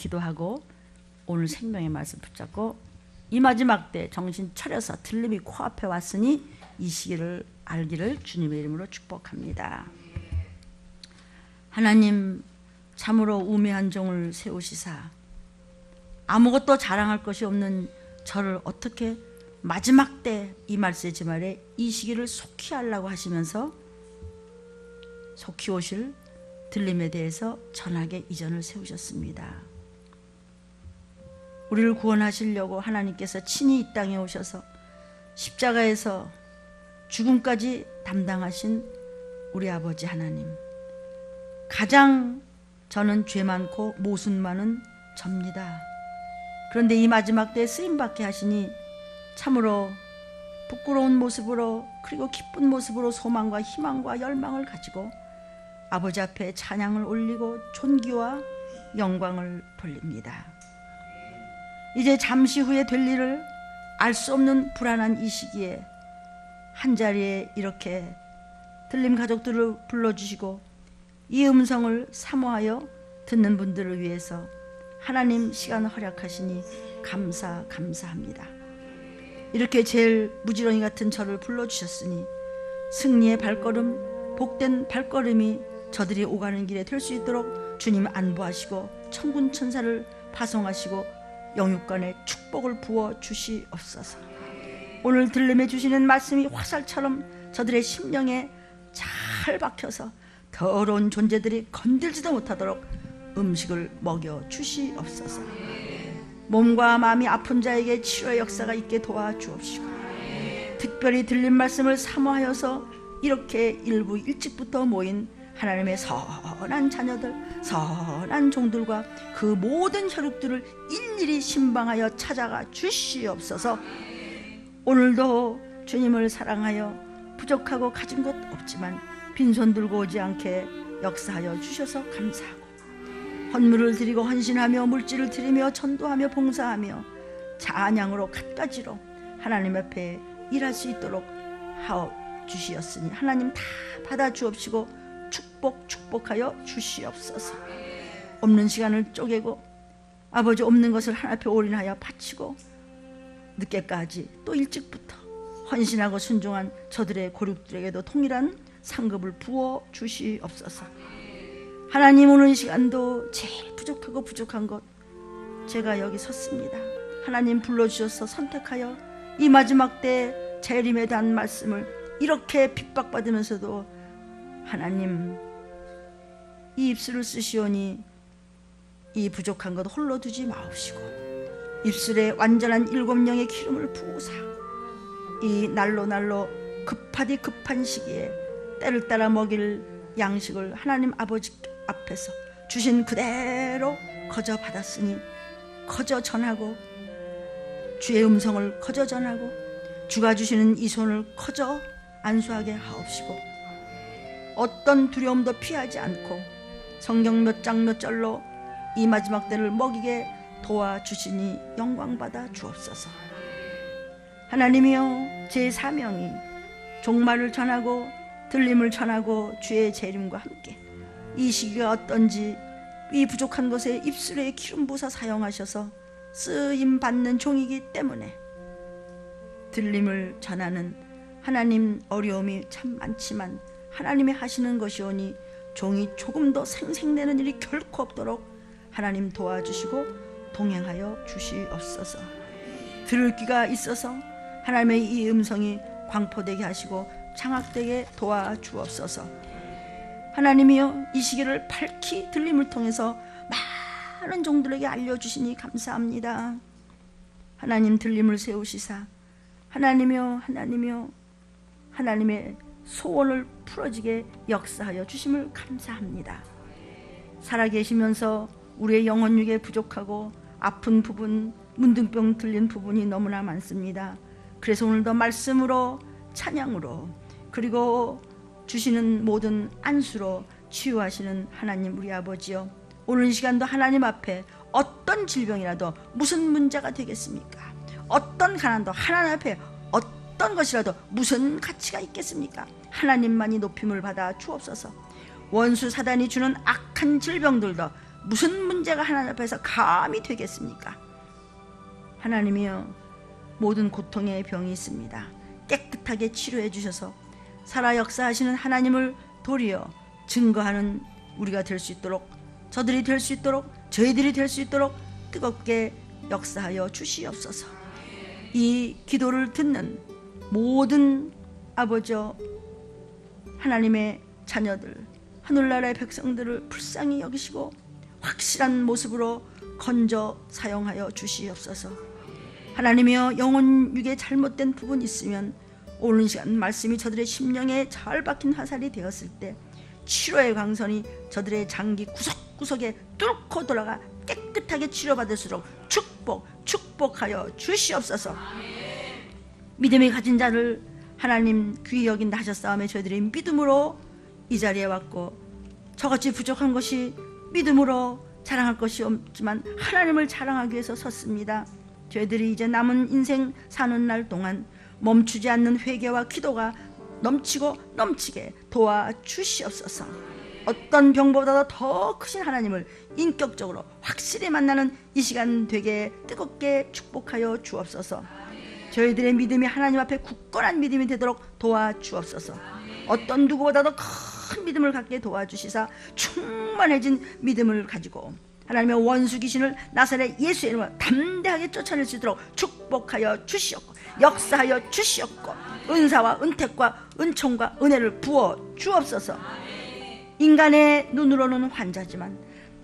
기도하고 오늘 생명의 말씀 붙잡고 이 마지막 때 정신 차려서 들림이 코앞에 왔으니 이 시기를 알기를 주님의 이름으로 축복합니다. 하나님, 참으로 우매한 종을 세우시사 아무것도 자랑할 것이 없는 저를 어떻게 마지막 때 이 말세지 말에 이 시기를 속히 하려고 하시면서 속히 오실 들림에 대해서 전하게 이전을 세우셨습니다. 우리를 구원하시려고 하나님께서 친히 이 땅에 오셔서 십자가에서 죽음까지 담당하신 우리 아버지 하나님, 가장 저는 죄 많고 모순 많은 접니다. 그런데 이 마지막 때에 쓰임받게 하시니 참으로 부끄러운 모습으로 그리고 기쁜 모습으로 소망과 희망과 열망을 가지고 아버지 앞에 찬양을 올리고 존귀와 영광을 돌립니다. 이제 잠시 후에 될 일을 알 수 없는 불안한 이 시기에 한자리에 이렇게 들림 가족들을 불러주시고 이 음성을 사모하여 듣는 분들을 위해서 하나님 시간을 허락하시니 감사합니다. 이렇게 제일 무지렁이 같은 저를 불러주셨으니 승리의 발걸음, 복된 발걸음이 저들이 오가는 길에 될 수 있도록 주님 안보하시고 천군 천사를 파송하시고 영육간에 축복을 부어 주시옵소서. 오늘 들림해 주시는 말씀이 화살처럼 저들의 심령에 잘 박혀서 더러운 존재들이 건들지도 못하도록 음식을 먹여 주시옵소서. 몸과 마음이 아픈 자에게 치료의 역사가 있게 도와주옵시고 특별히 들린 말씀을 사모하여서 이렇게 일부 일찍부터 모인 하나님의 선한 자녀들, 선한 종들과 그 모든 혈육들을 일일이 신방하여 찾아가 주시옵소서. 오늘도 주님을 사랑하여 부족하고 가진 것 없지만 빈손 들고 오지 않게 역사하여 주셔서 감사하고 헌물을 드리고 헌신하며 물질을 드리며 전도하며 봉사하며 찬양으로 갖가지로 하나님 앞에 일할 수 있도록 하옵 주시었으니 하나님 다 받아 주옵시고 축복하여 주시옵소서. 없는 시간을 쪼개고 아버지 없는 것을 하나님 앞에 올인하여 바치고 늦게까지 또 일찍부터 헌신하고 순종한 저들의 고륙들에게도 동일한 상급을 부어 주시옵소서. 하나님, 오늘 이 시간도 제일 부족하고 부족한 것 제가 여기 섰습니다. 하나님 불러주셔서 선택하여 이 마지막 때 재림에 대한 말씀을 이렇게 핍박받으면서도 하나님 이 입술을 쓰시오니 이 부족한 것 홀로 두지 마옵시고 입술에 완전한 7영의 기름을 부으사 이 날로 급하디 급한 시기에 때를 따라 먹일 양식을 하나님 아버지 앞에서 주신 그대로 거저 받았으니 거저 전하고 주의 음성을 거저 전하고 주가 주시는 이 손을 거저 안수하게 하옵시고 어떤 두려움도 피하지 않고 성경 몇 장 몇 절로 이 마지막 때를 먹이게 도와주시니 영광받아 주옵소서. 하나님이여, 제 사명이 종말을 전하고 들림을 전하고 주의 재림과 함께 이 시기가 어떤지 이 부족한 것에 입술에 기름 부사 사용하셔서 쓰임 받는 종이기 때문에 들림을 전하는 하나님 어려움이 참 많지만 하나님이 하시는 것이오니 종이 조금 더 생생내는 일이 결코 없도록 하나님 도와주시고 동행하여 주시옵소서. 들을 귀가 있어서 하나님의 이 음성이 광포되게 하시고 장악되게 도와주옵소서. 하나님이여, 이 시기를 밝히 들림을 통해서 많은 종들에게 알려주시니 감사합니다. 하나님 들림을 세우시사 하나님이여 하나님의 소원을 풀어지게 역사하여 주심을 감사합니다. 살아계시면서 우리의 영혼육에 부족하고 아픈 부분, 문둥병 들린 부분이 너무나 많습니다. 그래서 오늘도 말씀으로 찬양으로 그리고 주시는 모든 안수로 치유하시는 하나님 우리 아버지여, 오늘 이 시간도 하나님 앞에 어떤 질병이라도 무슨 문제가 되겠습니까? 어떤 가난도 하나님 앞에 어떤 것이라도 무슨 가치가 있겠습니까? 하나님만이 높임을 받아 주옵소서. 원수 사단이 주는 악한 질병들도 무슨 문제가 하나님 앞에서 감히 되겠습니까? 하나님이여, 모든 고통의 병이 있습니다. 깨끗하게 치료해 주셔서 살아 역사하시는 하나님을 도리어 증거하는 우리가 될 수 있도록, 저들이 될 수 있도록, 저희들이 될 수 있도록 뜨겁게 역사하여 주시옵소서. 이 기도를 듣는 모든 아버지여, 하나님의 자녀들, 하늘나라의 백성들을 불쌍히 여기시고 확실한 모습으로 건져 사용하여 주시옵소서. 하나님이여, 영혼 육에 잘못된 부분이 있으면 오늘 시간 말씀이 저들의 심령에 잘 박힌 화살이 되었을 때 치료의 광선이 저들의 장기 구석구석에 뚫고 돌아가 깨끗하게 치료받을수록 축복하여 주시옵소서. 믿음이 가진 자를 하나님 귀히 여긴다 하셨사오며 저희들이 믿음으로 이 자리에 왔고, 저같이 부족한 것이 믿음으로 자랑할 것이 없지만 하나님을 자랑하기 위해서 섰습니다. 저희들이 이제 남은 인생 사는 날 동안 멈추지 않는 회개와 기도가 넘치고 넘치게 도와주시옵소서. 어떤 병보다도 더 크신 하나님을 인격적으로 확실히 만나는 이 시간 되게 뜨겁게 축복하여 주옵소서. 저희들의 믿음이 하나님 앞에 굳건한 믿음이 되도록 도와주옵소서. 어떤 누구보다도 큰 믿음을 갖게 도와주시사 충만해진 믿음을 가지고 하나님의 원수 귀신을 나사렛 예수의 이름으로 담대하게 쫓아낼 수 있도록 축복하여 주시옵고 역사하여 주시옵고 은사와 은택과 은총과 은혜를 부어 주옵소서. 인간의 눈으로는 환자지만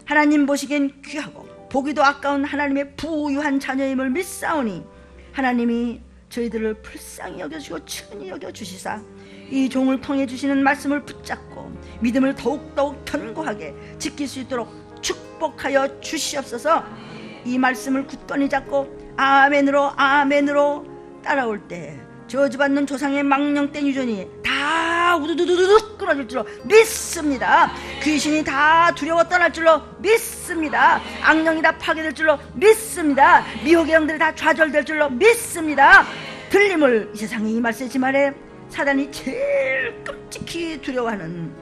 하나님 보시기엔 귀하고 보기도 아까운 하나님의 부유한 자녀임을 믿사오니 하나님이 저희들을 불쌍히 여겨주시고 친히 여겨주시사 이 종을 통해 주시는 말씀을 붙잡고 믿음을 더욱더욱 견고하게 지킬 수 있도록 축복하여 주시옵소서. 이 말씀을 굳건히 잡고 아멘으로 따라올 때 저주받는 조상의 망령된 유전이 다 우두두두둑 끊어질 줄로 믿습니다. 귀신이 다 두려워 떠날 줄로 믿습니다. 악령이 다 파괴될 줄로 믿습니다. 미혹의 영들이 다 좌절될 줄로 믿습니다. 들림을 이 세상에 임할 세지말에 사단이 제일 끔찍히 두려워하는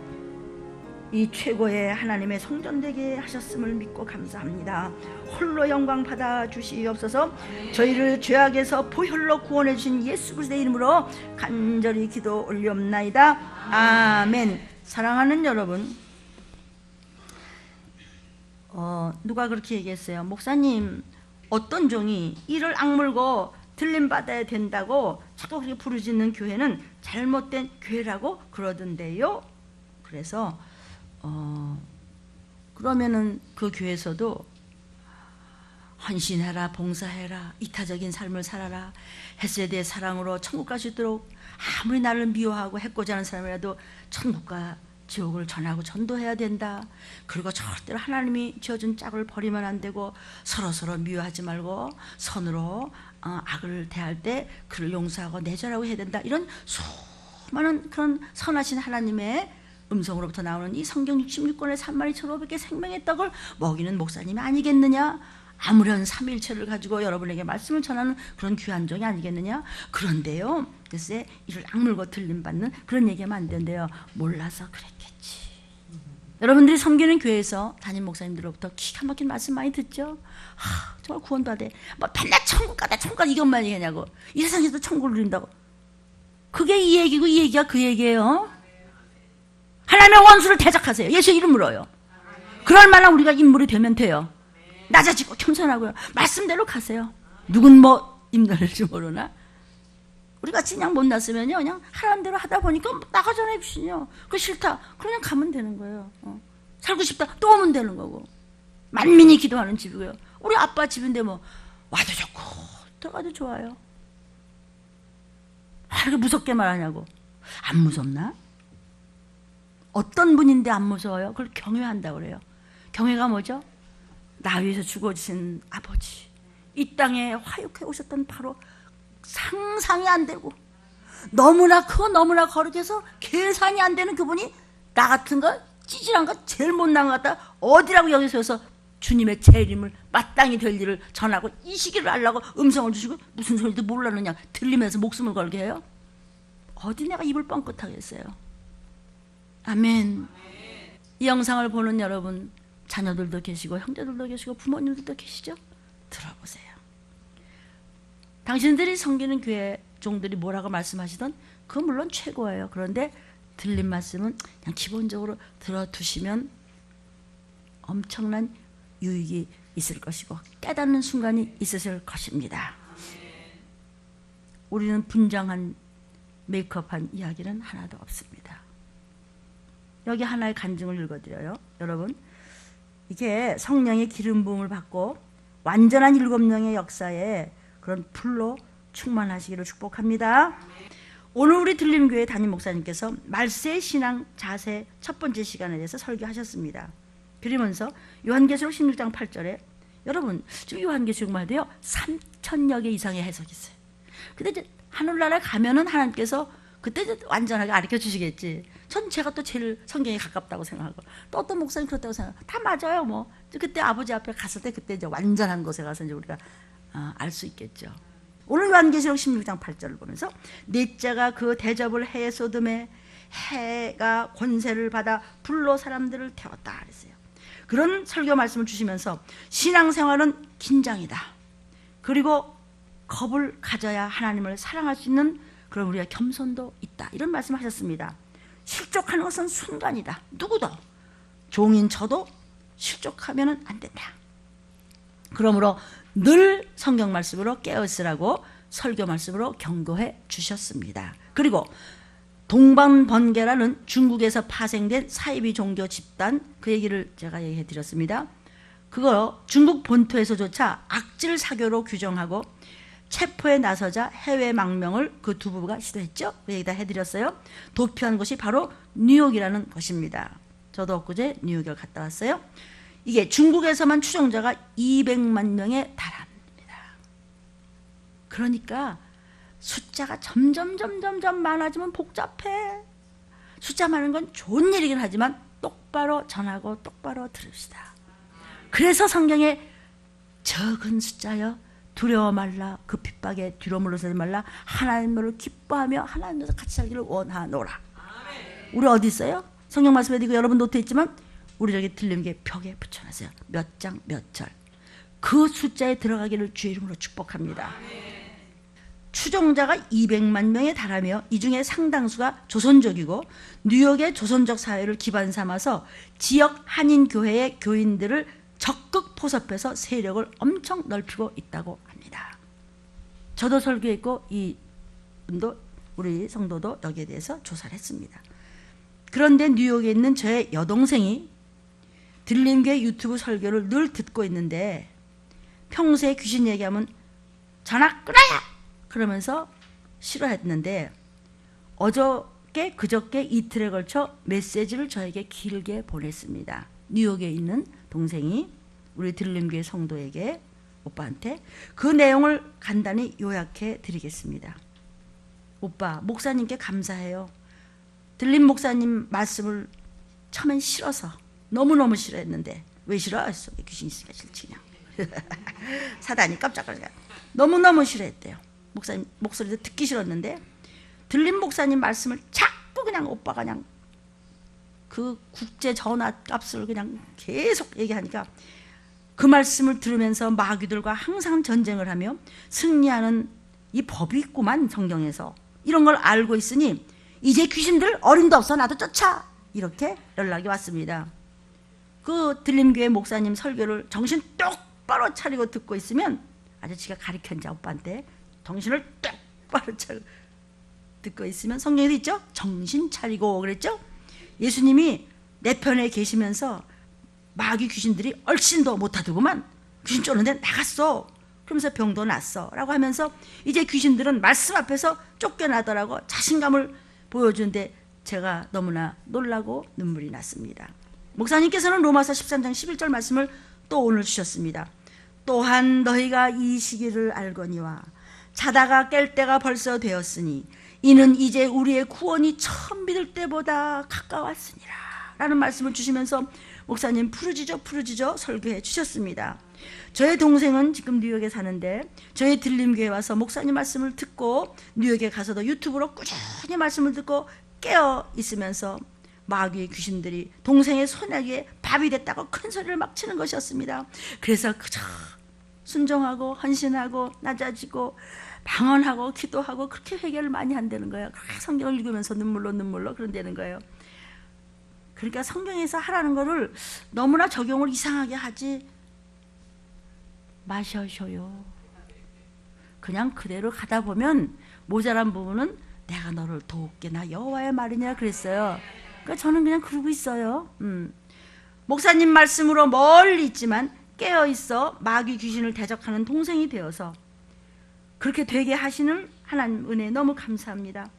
이 최고의 하나님의 성전되게 하셨음을 믿고 감사합니다. 홀로 영광 받아 주시옵소서. 저희를 죄악에서 보혈로 구원해 주신 예수 그리스도의 이름으로 간절히 기도 올리옵나이다. 아멘. 사랑하는 여러분, 누가 그렇게 얘기했어요. 목사님, 어떤 종이 이를 악물고 들림 받아야 된다고 자꾸 그렇게 부르짖는 교회는 잘못된 교회라고 그러던데요. 그래서 그러면은 그 교회에서도 헌신해라, 봉사해라, 이타적인 삶을 살아라, 햇세에 대해 사랑으로 천국 갈 수 있도록 아무리 나를 미워하고 해코지 하는 사람이라도 천국과 지옥을 전하고 전도해야 된다. 그리고 절대로 하나님이 지어준 짝을 버리면 안 되고 서로 미워하지 말고 선으로 악을 대할 때 그를 용서하고 내절하고 해야 된다. 이런 수많은 그런 선하신 하나님의 음성으로부터 나오는 이 성경 66권의 32,500개 생명의 떡을 먹이는 목사님이 아니겠느냐? 아무런 삼일체를 가지고 여러분에게 말씀을 전하는 그런 귀한 종이 아니겠느냐? 그런데요, 글쎄 이를 악물고 들림받는 그런 얘기하면 안 된대요. 몰라서 그랬겠지. 여러분들이 섬기는 교회에서 담임 목사님들로부터 기가 막힌 말씀 많이 듣죠? 정말 구원받아. 뭐 맨날 천국 가다 이것만 얘기하냐고. 이 세상에서 천국을 누린다고. 그게 이 얘기고 이 얘기가 그 얘기예요. 하나님의 원수를 대적하세요. 예수의 이름으로요. 그럴 만한 우리가 인물이 되면 돼요. 낮아지고 겸손하고요. 말씀대로 가세요. 누군 뭐 힘들지 모르나? 우리같이 그냥 못났으면요, 그냥 하라는 대로 하다 보니까 나가잖아요, 입신이요. 그거 싫다. 그냥 가면 되는 거예요. 살고 싶다. 또 오면 되는 거고. 만민이 기도하는 집이고요. 우리 아빠 집인데 뭐 와도 좋고 들어가도 좋아요. 이렇게 무섭게 말하냐고. 안 무섭나? 어떤 분인데 안 무서워요? 그걸 경외한다고 그래요. 경외가 뭐죠? 나 위해서 죽어주신 아버지, 이 땅에 화육해 오셨던 바로 상상이 안 되고 너무나 크고 너무나 거룩해서 계산이 안 되는 그분이 나 같은 거 찌질한 거 제일 못난 것 같다 어디라고 여기 서서 주님의 재림을 마땅히 될 일을 전하고 이 시기를 하려고 음성을 주시고 무슨 소리도 모르느냐 들리면서 목숨을 걸게 해요? 어디 내가 입을 뻥끗하겠어요? 아멘. 이 영상을 보는 여러분, 자녀들도 계시고 형제들도 계시고 부모님들도 계시죠? 들어보세요. 당신들이 섬기는 교회 종들이 뭐라고 말씀하시던 그건 물론 최고예요. 그런데 들린 말씀은 그냥 기본적으로 들어두시면 엄청난 유익이 있을 것이고 깨닫는 순간이 있으실 것입니다. 우리는 분장한 메이크업한 이야기는 하나도 없습니다. 여기 하나의 간증을 읽어드려요. 여러분, 이게 성령의 기름 부음을 받고 완전한 7명의 역사에 그런 불로 충만하시기를 축복합니다. 오늘 우리 들림교회 담임 목사님께서 말세의 신앙 자세 첫 번째 시간에 대해서 설교하셨습니다. 그러면서 요한계시록 16장 8절에 여러분 지금 요한계시록만 해도요 3,000여 개 이상의 해석이 있어요. 근데 이제 하늘나라에 가면은 하나님께서 그때 이제 완전하게 가르쳐 주시겠지. 전 제가 또 제일 성경에 가깝다고 생각하고 또 어떤 목사님 그렇다고 생각하고 다 맞아요. 뭐 그때 아버지 앞에 갔을 때 그때 이제 완전한 곳에 가서 이제 우리가 알 수 있겠죠. 오늘 요한계시록 16장 8절을 보면서 넷째가 그 대접을 해 소돔에 해가 권세를 받아 불로 사람들을 태웠다 그랬어요. 그런 설교 말씀을 주시면서 신앙생활은 긴장이다. 그리고 겁을 가져야 하나님을 사랑할 수 있는 그런 우리가 겸손도 있다. 이런 말씀하셨습니다. 실족하는 것은 순간이다. 누구도 종인 저도 실족하면 안 된다. 그러므로 늘 성경 말씀으로 깨어있으라고 설교 말씀으로 경고해 주셨습니다. 그리고 동방번개라는 중국에서 파생된 사이비 종교 집단 그 얘기를 제가 얘기해 드렸습니다. 그거 중국 본토에서조차 악질 사교로 규정하고 체포에 나서자 해외 망명을 그 두 부부가 시도했죠. 그 얘기 다 해드렸어요. 도피한 곳이 바로 뉴욕이라는 곳입니다. 저도 엊그제 뉴욕을 갔다 왔어요. 이게 중국에서만 추종자가 200만 명에 달합니다. 그러니까 숫자가 점점 많아지면 복잡해. 숫자 많은 건 좋은 일이긴 하지만 똑바로 전하고 똑바로 들읍시다. 그래서 성경에 적은 숫자여 두려워 말라 그 핍박에 뒤로 물러서지 말라 하나님을 기뻐하며 하나님께서 같이 살기를 원하노라. 우리 어디 있어요? 성경 말씀에 이거 여러분 노트에 있지만 우리 저기 들림교회 벽에 붙여놨어요. 몇 장 몇 절. 그 숫자에 들어가기를 주의 이름으로 축복합니다. 추종자가 200만 명에 달하며 이 중에 상당수가 조선족이고 뉴욕의 조선족 사회를 기반 삼아서 지역 한인교회의 교인들을 적극 포섭해서 세력을 엄청 넓히고 있다고 합니다. 저도 설교했고 이 분도 우리 성도도 여기에 대해서 조사를 했습니다. 그런데 뉴욕에 있는 저의 여동생이 들림교회 유튜브 설교를 늘 듣고 있는데 평소에 귀신 얘기하면 전화 끊어야 그러면서 싫어했는데 어저께 그저께 이틀에 걸쳐 메시지를 저에게 길게 보냈습니다. 뉴욕에 있는 동생이 우리 들림교회 성도에게 오빠한테 그 내용을 간단히 요약해 드리겠습니다. 오빠, 목사님께 감사해요. 들림 목사님 말씀을 처음엔 싫어서 너무너무 싫어했는데 왜 싫어? 속에 귀신 있으니까 싫지 그냥. 사단이 깜짝깜짝 너무너무 싫어했대요. 목사님 목소리도 듣기 싫었는데 들림 목사님 말씀을 자꾸 그냥 오빠가 그냥 그 국제 전화 값을 그냥 계속 얘기하니까 그 말씀을 들으면서 마귀들과 항상 전쟁을 하며 승리하는 이 법이 있구만 성경에서 이런 걸 알고 있으니 이제 귀신들 어림도 없어 나도 쫓아 이렇게 연락이 왔습니다. 그 들림교회 목사님 설교를 정신 똑바로 차리고 듣고 있으면 아저씨가 가르쳤지 오빠한테 정신을 똑바로 차리고 듣고 있으면 성경에도 있죠. 정신 차리고 그랬죠. 예수님이 내 편에 계시면서 마귀 귀신들이 얼씬도 못하더구만 귀신 쫓는데 나갔어. 그러면서 병도 났어 라고 하면서 이제 귀신들은 말씀 앞에서 쫓겨나더라고 자신감을 보여주는데 제가 너무나 놀라고 눈물이 났습니다. 목사님께서는 로마서 13장 11절 말씀을 또 오늘 주셨습니다. 또한 너희가 이 시기를 알거니와 자다가 깰 때가 벌써 되었으니 이는 이제 우리의 구원이 처음 믿을 때보다 가까웠으니라 라는 말씀을 주시면서 목사님 푸르지죠 설교해 주셨습니다. 저의 동생은 지금 뉴욕에 사는데 저희 들림교회 와서 목사님 말씀을 듣고 뉴욕에 가서도 유튜브로 꾸준히 말씀을 듣고 깨어 있으면서 마귀의 귀신들이 동생의 손아귀에 밥이 됐다고 큰 소리를 막 치는 것이었습니다. 그래서 그저 순종하고 헌신하고 낮아지고 방언하고 기도하고 그렇게 회개를 많이 한다는 거예요. 성경을 읽으면서 눈물로 그런다는 거예요. 그러니까 성경에서 하라는 거를 너무나 적용을 이상하게 하지 마셔줘요. 그냥 그대로 가다 보면 모자란 부분은 내가 너를 도울게 나 여호와의 말이냐 그랬어요. 그러니까 저는 그냥 그러고 있어요. 목사님 말씀으로 멀리 있지만 깨어있어 마귀 귀신을 대적하는 동생이 되어서 그렇게 되게 하시는 하나님 은혜 너무 감사합니다.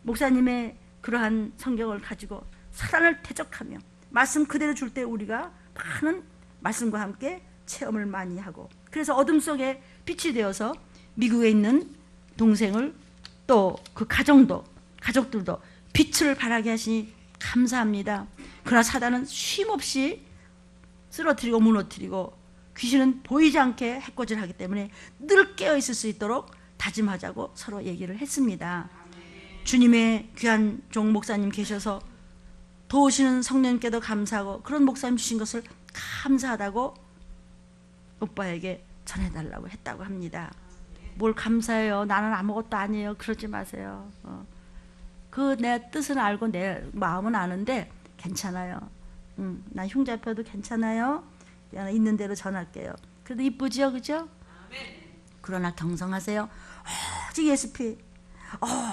목사님의 그러한 성경을 가지고 사단을 대적하며 말씀 그대로 줄 때 우리가 많은 말씀과 함께 체험을 많이 하고, 그래서 어둠 속에 빛이 되어서 미국에 있는 동생을 또 그 가족들도 빛을 발하게 하시니 감사합니다. 그러나 사단은 쉼없이 쓰러뜨리고 무너뜨리고 귀신은 보이지 않게 해코지를 하기 때문에 늘 깨어 있을 수 있도록 다짐하자고 서로 얘기를 했습니다. 주님의 귀한 종 목사님 계셔서 도우시는 성령님께도 감사하고 그런 목사님 주신 것을 감사하다고 오빠에게 전해달라고 했다고 합니다. 뭘 감사해요. 나는 아무것도 아니에요. 그러지 마세요. 그 내 뜻은 알고 내 마음은 아는데 괜찮아요. 나 흉잡혀도 괜찮아요. 있는 대로 전할게요. 그래도 이쁘지요, 그죠? 그러나 경성하세요. 오직 예수피,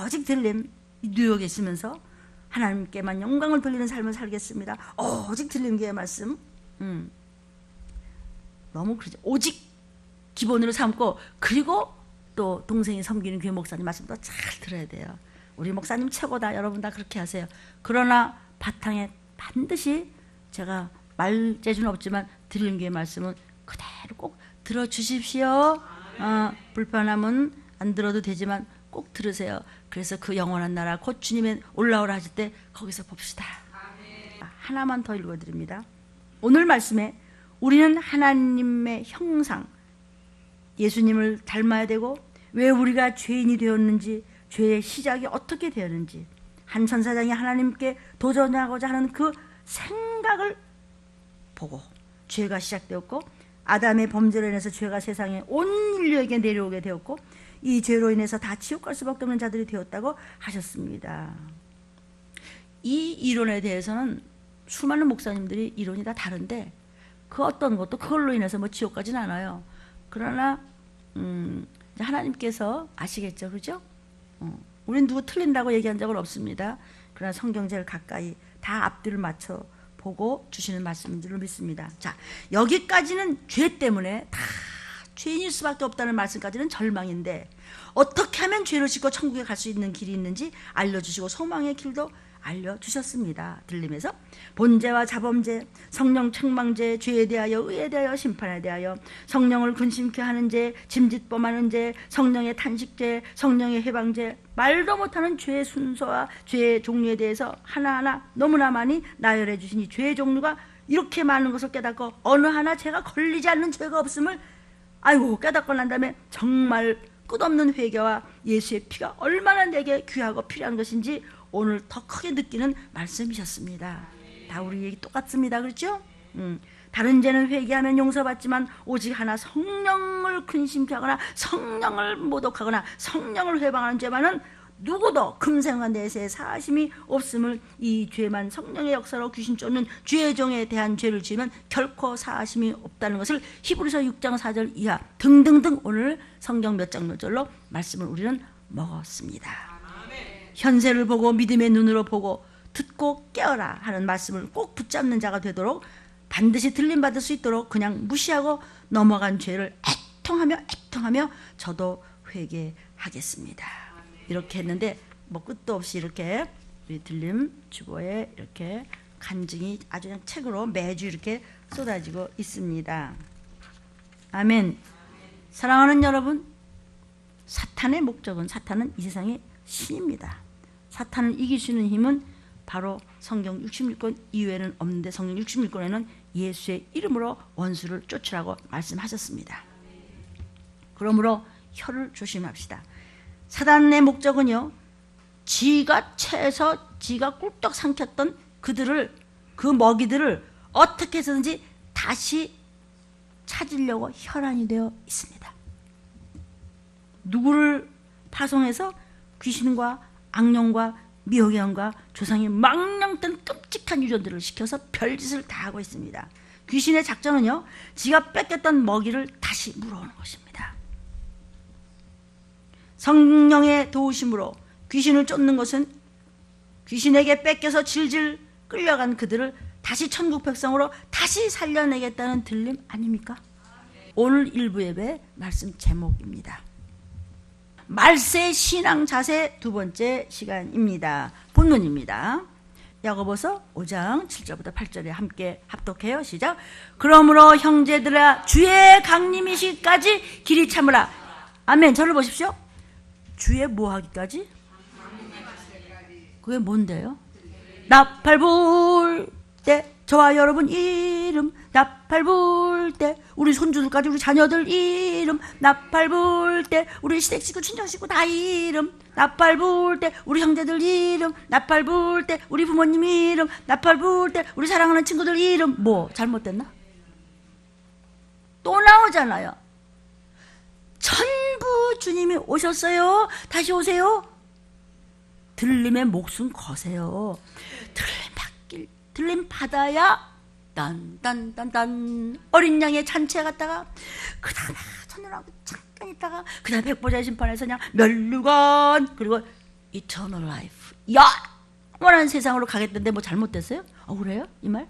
오직 들림. 뉴욕에 있으면서 하나님께만 영광을 돌리는 삶을 살겠습니다. 오직 들림교의 말씀. 너무 그러죠. 오직 기본으로 삼고, 그리고 또 동생이 섬기는 교회 목사님 말씀도 잘 들어야 돼요. 우리 목사님 최고다. 여러분 다 그렇게 하세요. 그러나 바탕에 반드시 제가 말 재주는 없지만 들림교의 말씀은 그대로 꼭 들어주십시오. 불편하면 안 들어도 되지만 꼭 들으세요. 그래서 그 영원한 나라 곧 주님의 올라오라 하실 때 거기서 봅시다. 하나만 더 읽어드립니다. 오늘 말씀에 우리는 하나님의 형상 예수님을 닮아야 되고, 왜 우리가 죄인이 되었는지, 죄의 시작이 어떻게 되었는지, 한 천사장이 하나님께 도전하고자 하는 그 생각을 보고 죄가 시작되었고, 아담의 범죄로 인해서 죄가 세상에 온 인류에게 내려오게 되었고, 이 죄로 인해서 다 지옥 갈 수밖에 없는 자들이 되었다고 하셨습니다. 이 이론에 대해서는 수많은 목사님들이 이론이 다 다른데, 그 어떤 것도 그걸로 인해서 뭐 지옥 가진 않아요. 그러나 하나님께서 아시겠죠, 그죠? 우린 누구 틀린다고 얘기한 적은 없습니다. 그러나 성경 제일 가까이 다 앞뒤를 맞춰 보고 주시는 말씀인 줄로 믿습니다. 자, 여기까지는 죄 때문에 다 죄인일 수밖에 없다는 말씀까지는 절망인데, 어떻게 하면 죄를 씻고 천국에 갈 수 있는 길이 있는지 알려주시고 소망의 길도 알려주셨습니다. 들림에서 본죄와 자범죄, 성령 책망죄, 죄에 대하여 의에 대하여 심판에 대하여, 성령을 근심케 하는 죄, 짐짓범하는 죄, 성령의 탄식죄, 성령의 해방죄, 말도 못하는 죄의 순서와 죄의 종류에 대해서 하나하나 너무나 많이 나열해 주시니, 죄의 종류가 이렇게 많은 것을 깨닫고 어느 하나 제가 걸리지 않는 죄가 없음을 깨닫고 난 다음에 정말 끝없는 회개와 예수의 피가 얼마나 내게 귀하고 필요한 것인지 오늘 더 크게 느끼는 말씀이셨습니다. 다 우리 얘기 똑같습니다. 그렇죠? 다른 죄는 회개하면 용서받지만 오직 하나 성령을 근심케 하거나 성령을 모독하거나 성령을 회방하는 죄만은 누구도 금생과 내세에 사심이 없음을, 이 죄만 성령의 역사로 귀신 쫓는 죄의 종에 대한 죄를 지으면 결코 사심이 없다는 것을 히브리서 6장 4절 이하 등등등 오늘 성경 몇 장 몇 절로 말씀을 우리는 먹었습니다. 현세를 보고 믿음의 눈으로 보고 듣고 깨어라 하는 말씀을 꼭 붙잡는 자가 되도록, 반드시 들림받을 수 있도록 그냥 무시하고 넘어간 죄를 애통하며 저도 회개하겠습니다. 이렇게 했는데 뭐 끝도 없이 이렇게 우리 들림 주보에 이렇게 간증이 아주 그냥 책으로 매주 이렇게 쏟아지고 있습니다. 아멘. 사랑하는 여러분, 사탄의 목적은, 사탄은 이 세상의 신입니다. 사탄을 이길 수 있는 힘은 바로 성경 66권 이외에는 없는데, 성경 66권에는 예수의 이름으로 원수를 쫓으라고 말씀하셨습니다. 그러므로 혀를 조심합시다. 사단의 목적은요, 지가 채서 지가 꿀떡 삼켰던 그 먹이들을 어떻게 해서든지 다시 찾으려고 혈안이 되어 있습니다. 누구를 파송해서? 귀신과 악령과 미혹영과 조상의 망령된 끔찍한 유전들을 시켜서 별짓을 다 하고 있습니다. 귀신의 작전은요, 지가 뺏겼던 먹이를 다시 물어오는 것입니다. 성령의 도우심으로 귀신을 쫓는 것은 귀신에게 뺏겨서 질질 끌려간 그들을 다시 천국 백성으로 다시 살려내겠다는 들림 아닙니까? 오늘 일부 예배 말씀 제목입니다. 말세 신앙 자세 두 번째 시간입니다. 본문입니다. 야고보서 5장 7절부터 8절에 함께 합독해요. 시작. 그러므로 형제들아 주의 강림이시기까지 길이 참으라. 아멘. 저를 보십시오. 주의 뭐 하기까지? 그게 뭔데요? 나팔 불 때 저와 여러분 이름, 나팔 불 때 우리 손주들까지 우리 자녀들 이름, 나팔 불 때 우리 시댁 식구 친정 식구 다 이름, 나팔 불 때 우리 형제들 이름, 나팔 불 때 우리 부모님 이름, 나팔 불 때 우리 사랑하는 친구들 이름. 뭐 잘못됐나? 또 나오잖아요. 전부 주님이 오셨어요. 다시 오세요. 들림의 목숨 거세요. 들림 받아야 딴딴딴딴 어린 양의 잔치에 갔다가 그 다음에 천년하고 잠깐 있다가 그 다음에 백보자의 심판에서 그냥 멸류관 그리고 이터널 라이프 영원한 세상으로 가겠던데 뭐 잘못됐어요? 그래요? 이 말?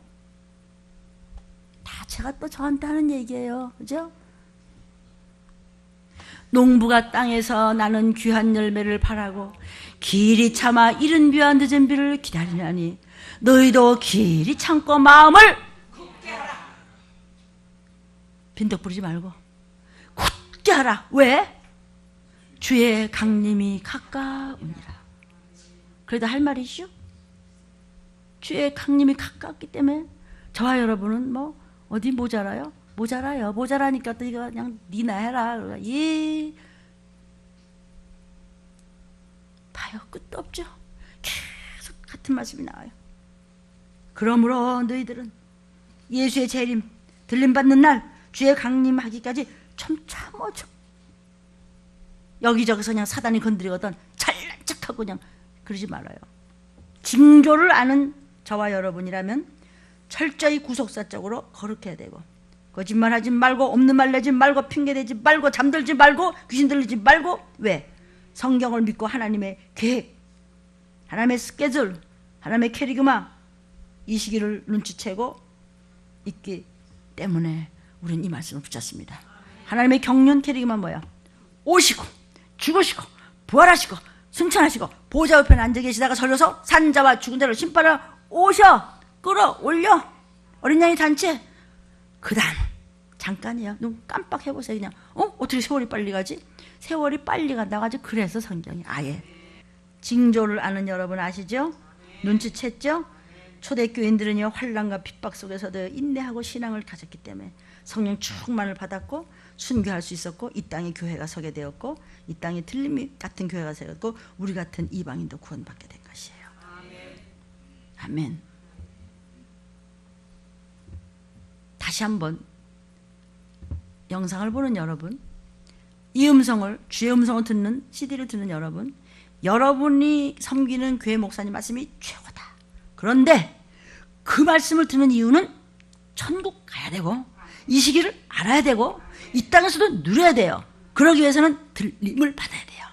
다 제가 또 저한테 하는 얘기예요. 그죠? 농부가 땅에서 나는 귀한 열매를 바라고 길이 참아 이른 비와 늦은 비를 기다리나니 너희도 길이 참고 마음을 굳게 하라. 빈덕 부리지 말고 굳게 하라. 왜? 주의 강림이 가까우니라. 그래도 할 말이죠. 주의 강림이 가깝기 때문에 저와 여러분은 뭐 어디 모자라요? 모자라니까 또 이거 그냥 니나 해라. 봐요. 끝도 없죠. 계속 같은 말씀이 나와요. 그러므로 너희들은 예수의 재림 들림받는 날 주의 강림하기까지 좀 참아줘. 여기저기서 그냥 사단이 건드리거든 잘난 척하고 그냥 그러지 말아요. 징조를 아는 저와 여러분이라면 철저히 구속사적으로 거룩해야 되고 거짓말하지 말고 없는 말 내지 말고 핑계대지 말고 잠들지 말고 귀신 들리지 말고. 왜? 성경을 믿고 하나님의 계획, 하나님의 스케줄, 하나님의 캐리그마 이 시기를 눈치채고 있기 때문에 우리는 이 말씀을 붙였습니다. 하나님의 경륜 캐리그마 뭐야? 오시고 죽으시고 부활하시고 승천하시고 보좌 옆에 앉아 계시다가 절려서 산자와 죽은 자를 심판하러 오셔 끌어올려 어린 양의 잔치에. 그 다음 잠깐이에요. 눈 깜빡 해보세요. 그냥 어떻게 세월이 빨리 가지? 세월이 빨리 간다고 그래서 성경이 아예 징조를 아는 여러분 아시죠? 눈치챘죠? 초대교인들은요 환난과 핍박 속에서도 인내하고 신앙을 가졌기 때문에 성령 충만을 받았고 순교할 수 있었고 이 땅에 교회가 서게 되었고 이 땅에 들림이 같은 교회가 세웠고 우리 같은 이방인도 구원받게 된 것이에요. 아멘. 다시 한번 영상을 보는 여러분, 이 음성을 주의 음성을 듣는 CD를 듣는 여러분, 여러분이 섬기는 교회 목사님 말씀이 최고다. 그런데 그 말씀을 듣는 이유는 천국 가야 되고 이 시기를 알아야 되고 이 땅에서도 누려야 돼요. 그러기 위해서는 들림을 받아야 돼요.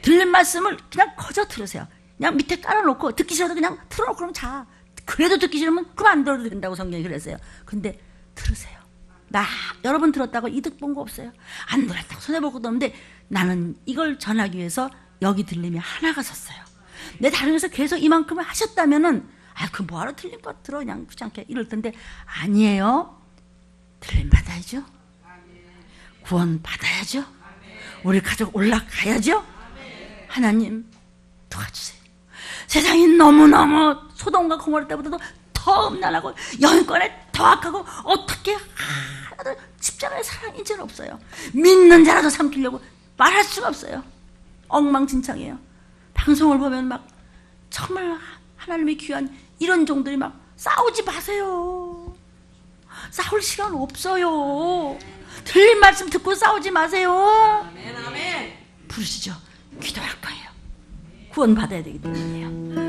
들린 말씀을 그냥 거저 들으세요. 그냥 밑에 깔아놓고 듣기 싫어도 그냥 틀어놓고 그러면 자. 그래도 듣기 싫으면 그럼 안 들어도 된다고 성경이 그랬어요. 근데 들으세요. 여러분 들었다고 이득 본 거 없어요. 안 들었다고 손해볼 것도 없는데 나는 이걸 전하기 위해서 여기 들림이 하나가 섰어요. 내 다른 데서 계속 이만큼을 하셨다면은 그 뭐하러 틀린 거 들어 그냥 귀찮게 이럴 텐데 아니에요. 들림 받아야죠. 구원 받아야죠. 우리 가족 올라가야죠. 하나님 도와주세요. 세상이 너무너무 소돔과 고모라 때보다도 더 음란하고 영권에 더 악하고 어떻게 하나도 십자가의 사랑이 이제는 없어요. 믿는 자라도 삼키려고 말할 수가 없어요. 엉망진창이에요. 방송을 보면 막 정말 하나님의 귀한 이런 종들이 막 싸우지 마세요. 싸울 시간 없어요. 들린 말씀 듣고 싸우지 마세요. 아멘, 아멘. 부르시죠. 기도할 거예요. 구원 받아야 되기 때문이에요.